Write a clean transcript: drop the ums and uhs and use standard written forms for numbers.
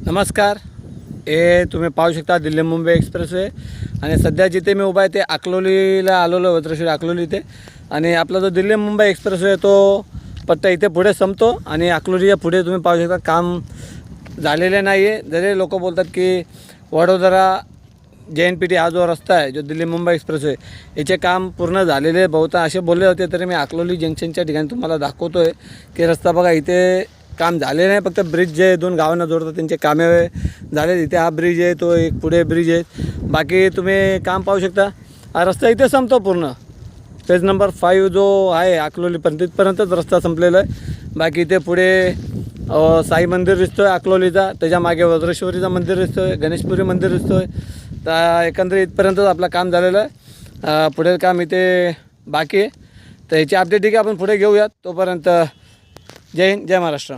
नमस्कार. हे तुम्ही पाहू शकता दिल्ली मुंबई एक्सप्रेसवे आणि सध्या जिथे मी उभा आहे ते अकलोलीला आलेलो वज्रश्री अकलोली इथे. आणि आपला जो दिल्ली मुंबई एक्सप्रेसवे तो पट्टा इथे पुढे संपतो आणि अकलोलीच्या पुढे तुम्ही पाहू शकता काम झालेले नाही आहे. जरी लोक बोलतात की वडोदरा JNPT हा जो रस्ता आहे जो दिल्ली मुंबई एक्सप्रेसवे याचे काम पूर्ण झालेले बहुता असे बोलले होते, तरी मी अकलोली जंक्शनच्या ठिकाणी तुम्हाला दाखवतो आहे की रस्ता बघा इथे काम झाले नाही. फक्त ब्रिज जे दोन गावांना जोडतात त्यांचे कामे झाले. इथे हा ब्रिज आहे, तो एक पुढे ब्रिज आहे. बाकी तुम्ही काम पाहू शकता. हा रस्ता इथे संपतो पूर्ण. पेज नंबर 5 जो आहे अकलोलीपर्यंत तिथपर्यंतच रस्ता संपलेला आहे. बाकी इथे पुढे साई मंदिर दिसतो आहे अकलोलीचा, त्याच्या मागे वज्रेश्वरीचं मंदिर दिसतो आहे, गणेशपुरी मंदिर दिसतो आहे. तर एकंदरीत इथपर्यंतच आपलं काम झालेलं आहे. पुढे काम इथे बाकी आहे. तर ह्याची अपडेट ठीक आहे आपण पुढे घेऊयात. तोपर्यंत जय हिंद, जय महाराष्ट्र.